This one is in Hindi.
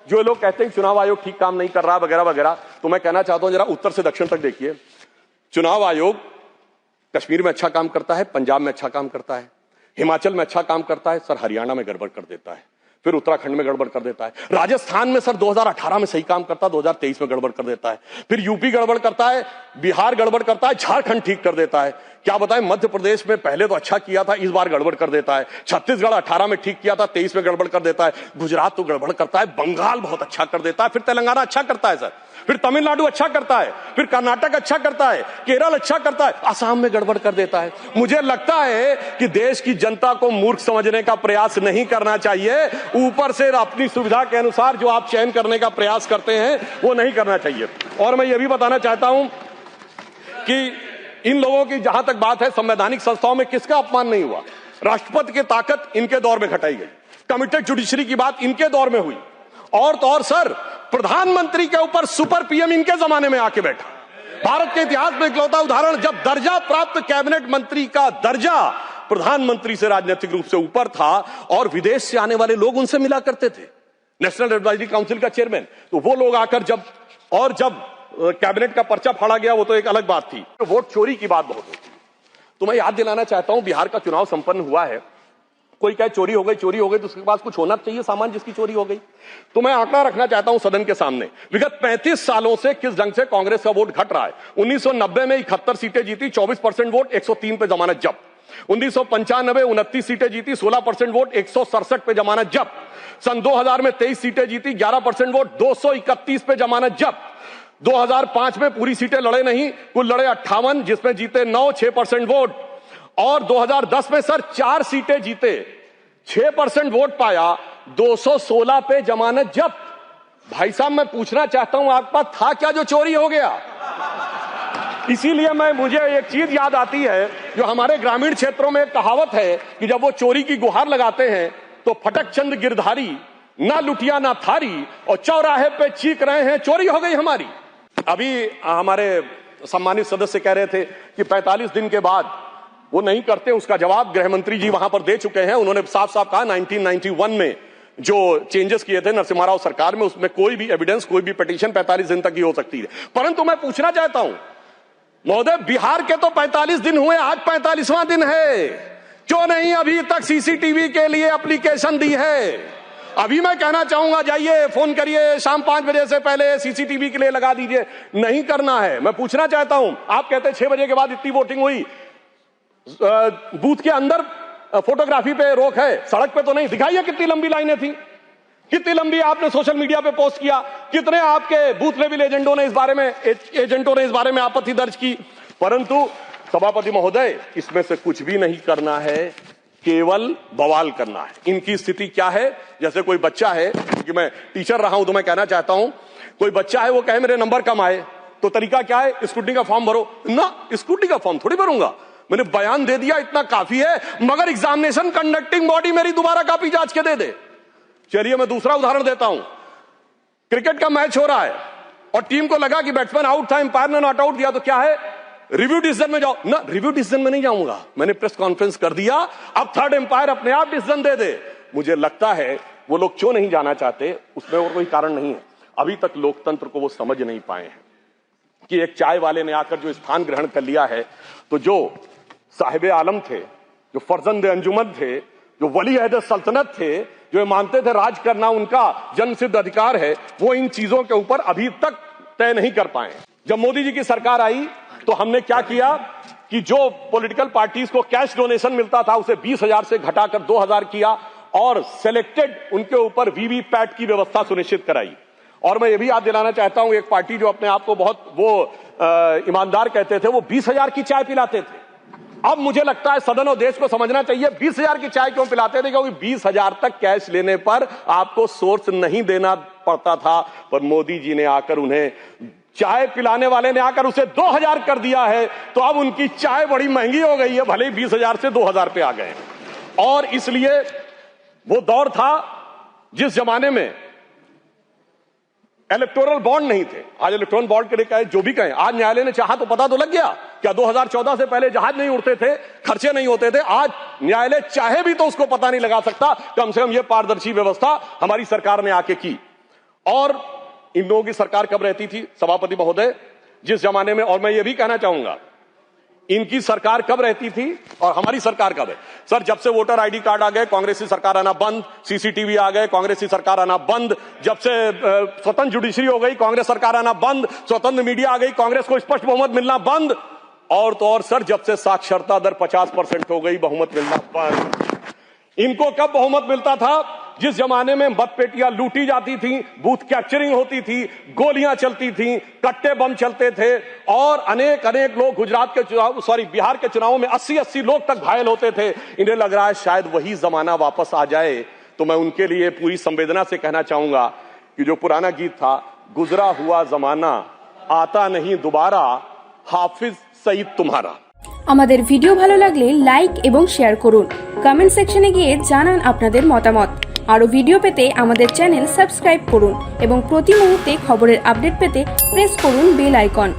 जो लोग कहते हैं चुनाव आयोग ठीक काम नहीं कर रहा वगैरह वगैरह, तो मैं कहना चाहता हूं जरा उत्तर से दक्षिण तक देखिए। चुनाव आयोग कश्मीर में अच्छा काम करता है, पंजाब में अच्छा काम करता है, हिमाचल में अच्छा काम करता है, सर हरियाणा में गड़बड़ कर देता है, फिर उत्तराखंड में गड़बड़ कर देता है, राजस्थान में सर 2018 में सही काम करता है, 2023 में गड़बड़ कर देता है, फिर यूपी गड़बड़ करता है, बिहार गड़बड़ करता है, झारखंड ठीक कर देता है। क्या बताएं, मध्य प्रदेश में पहले तो अच्छा किया था, इस बार गड़बड़ कर देता है। छत्तीसगढ़ 18 में ठीक किया था, 23 में गड़बड़ कर देता है। गुजरात तो गड़बड़ करता है, बंगाल बहुत अच्छा कर देता है, फिर तेलंगाना अच्छा करता है सर, फिर तमिलनाडु अच्छा करता है, फिर कर्नाटक अच्छा करता है, केरल अच्छा करता है, असम में गड़बड़ कर देता है। मुझे लगता है कि देश की जनता को मूर्ख समझने का प्रयास नहीं करना चाहिए, ऊपर से अपनी सुविधा के अनुसार जो आप चयन करने का प्रयास करते हैं वो नहीं करना चाहिए। और मैं ये भी बताना चाहता हूं कि इन लोगों की जहां तक बात है, संवैधानिक संस्थाओं में किसका अपमान नहीं हुआ। राष्ट्रपति की ताकत इनके दौर में घटाई गई, कमिटेड जुडिशरी की बात इनके दौर में हुई, और तो और सर प्रधानमंत्री के ऊपर सुपर पीएम इनके जमाने में आके बैठा। भारत के इतिहास में इकलौता उदाहरण, जब दर्जा प्राप्त कैबिनेट मंत्री का दर्जा प्रधानमंत्री से राजनीतिक रूप से ऊपर था और विदेश से आने वाले लोग उनसे मिला करते थे, नेशनल एडवाइजरी काउंसिल का चेयरमैन, तो वो लोग आकर जब कैबिनेट का पर्चा फाड़ा गया वो तो एक अलग बात थी। तो वोट चोरी की बात बहुत होती। तो मैं याद दिलाना चाहता हूं, बिहार का चुनाव संपन्न हुआ है, कोई कहे चोरी हो गई तो उसके पास कुछ होना चाहिए सामान जिसकी चोरी हो गई। तो मैं आंकड़ा रखना चाहता हूं सदन के सामने, विगत 35 सालों से किस ढंग से कांग्रेस का वोट घट रहा है। 1990 में 71 सीटें जीती, 24% वोट, 103 पे जमानत जब्त। 1995 29 सीटें जीती, 16% वोट, 167 पे जमानत जब्त। सन 2000 में 23 सीटें जीती, 11% वोट, 231 पे जमानत जब्त। 2005 में पूरी सीटें लड़े नहीं, कुल लड़े 58, जिसमें जीते 9, 6% वोट। और 2010 में सर 4 सीटें जीते, 6% वोट पाया, 216 पे जमानत जब्त। भाई साहब मैं पूछना चाहता हूं, आपके पास था क्या जो चोरी हो गया? इसीलिए मुझे एक चीज याद आती है, जो हमारे ग्रामीण क्षेत्रों में एक कहावत है कि जब वो चोरी की गुहार लगाते हैं तो फटक चंद गिरधारी, ना लुटिया ना थारी, और चौराहे पे चीख रहे हैं चोरी हो गई हमारी। अभी हमारे सम्मानित सदस्य कह रहे थे कि 45 दिन के बाद वो नहीं करते, उसका जवाब गृह मंत्री जी वहां पर दे चुके हैं। उन्होंने साफ साफ कहा 1991 में जो चेंजेस किए थे नरसिम्हा राव सरकार में, उसमें कोई भी एविडेंस, कोई भी पिटीशन 45 दिन तक ही हो सकती है। परंतु मैं पूछना चाहता हूं महोदय, बिहार के तो 45 दिन हुए, आज 45वां दिन है, क्यों नहीं अभी तक सीसीटीवी के लिए एप्लीकेशन दी है? अभी मैं कहना चाहूंगा, जाइए फोन करिए, शाम 5 बजे से पहले सीसीटीवी के लिए लगा दीजिए। नहीं करना है। मैं पूछना चाहता हूं, आप कहते हैं 6 बजे के बाद इतनी वोटिंग हुई, बूथ के अंदर फोटोग्राफी पे रोक है, सड़क पे तो नहीं। दिखाइए कितनी लंबी लाइनें थी, कितनी लंबी आपने सोशल मीडिया पे पोस्ट किया, कितने आपके बूथ लेवल एजेंटों ने इस बारे में आपत्ति दर्ज की। परंतु सभापति महोदय, इसमें से कुछ भी नहीं करना है, केवल बवाल करना है। इनकी स्थिति क्या है, जैसे कोई बच्चा है, क्योंकि मैं टीचर रहा हूं तो मैं कहना चाहता हूं, कोई बच्चा है वो कहे मेरे नंबर कम आए, तो तरीका क्या है, स्क्रूटनी का फॉर्म भरो ना। स्क्रूटनी का फॉर्म थोड़ी भरूंगा, मैंने बयान दे दिया, इतना काफी है, मगर एग्जामिनेशन कंडक्टिंग बॉडी मेरी दोबारा कॉपी जांच के दे दे। चलिए मैं दूसरा उदाहरण देता हूं, क्रिकेट का मैच हो रहा है और टीम को लगा कि बैट्समैन आउट था, अंपायर ने नॉट आउट दिया, तो क्या है, रिव्यू डिसीजन में जाओ ना। रिव्यू डिसीजन में नहीं जाऊंगा, मैंने प्रेस कॉन्फ्रेंस कर दिया, अब थर्ड अंपायर अपने आप डिसीजन दे दे। मुझे लगता है वो लोग क्यों नहीं जाना चाहते, उसमें और कोई कारण नहीं है। अभी तक लोकतंत्र को वो समझ नहीं पाए हैं कि एक चाय वाले ने आकर जो स्थान ग्रहण कर लिया है, तो जो साहिब आलम थे, जो फर्जंद अंजुमन थे, जो वली अहद सल्तनत थे, जो मानते थे राज करना उनका जन्मसिद्ध अधिकार है, वो इन चीजों के ऊपर अभी तक तय नहीं कर पाए। जब मोदी जी की सरकार आई तो हमने क्या किया कि जो पॉलिटिकल पार्टीज को कैश डोनेशन मिलता था उसे 20,000 से घटाकर 2,000 किया और सिलेक्टेड उनके ऊपर वीवीपैट की व्यवस्था सुनिश्चित कराई। और मैं ये भी याद दिलाना चाहता हूं, एक पार्टी जो अपने आप को बहुत ईमानदार कहते थे, वो 20,000 की चाय पिलाते थे। अब मुझे लगता है सदन और देश को समझना चाहिए 20,000 की चाय क्यों पिलाते थे, क्योंकि 20,000 तक कैश लेने पर आपको सोर्स नहीं देना पड़ता था। पर मोदी जी ने आकर उन्हें, चाय पिलाने वाले ने आकर उसे 2,000 कर दिया है, तो अब उनकी चाय बड़ी महंगी हो गई है, भले ही 20,000 से 2,000 पे आ गए। और इसलिए वो दौर था जिस जमाने में इलेक्टोरल बॉन्ड नहीं थे। आज इलेक्टोरल बॉन्ड के लिए कहे जो भी कहें, आज न्यायालय ने चाहा तो पता तो लग गया। क्या 2014 से पहले जहाज नहीं उड़ते थे, खर्चे नहीं होते थे? आज न्यायालय चाहे भी तो उसको पता नहीं लगा सकता। कम से कम यह पारदर्शी व्यवस्था हमारी सरकार ने आके की। और इन लोगों की सरकार कब रहती थी सभापति महोदय, जिस जमाने में, और मैं ये भी कहना चाहूंगा इनकी सरकार कब रहती थी और हमारी सरकार कब है। सर, जब से वोटर आईडी कार्ड आ गए कांग्रेस की सरकार आना बंद, सीसीटीवी आ गए कांग्रेस की सरकार आना बंद, जब से स्वतंत्र जुडिशरी हो गई कांग्रेस सरकार आना बंद, स्वतंत्र मीडिया आ गई कांग्रेस को स्पष्ट बहुमत मिलना बंद, और तो और सर जब से साक्षरता दर 50% हो गई बहुमत मिलना बंद। इनको कब बहुमत मिलता था? जिस जमाने में मतपेटियां लूटी जाती थी, बूथ कैप्चरिंग होती थी, गोलियां चलती थी, कट्टे बम चलते थे और अनेक लोग गुजरात के चुनाव, बिहार के चुनावों में 80 लोग तक घायल होते थे। इन्हें लग रहा है शायद वही जमाना वापस आ जाए। तो मैं उनके लिए पूरी संवेदना से कहना चाहूंगा कि जो पुराना गीत था, गुजरा हुआ जमाना आता नहीं दोबारा, हाफिज सईद तुम्हारा। আমাদের ভিডিও ভালো লাগলে লাইক এবং শেয়ার করুন, কমেন্ট সেকশনে গিয়ে জানান আপনাদের মতামত। আরো ভিডিও পেতে আমাদের চ্যানেল সাবস্ক্রাইব করুন এবং প্রতি মুহূর্তে খবরের আপডেট পেতে প্রেস করুন বেল আইকন।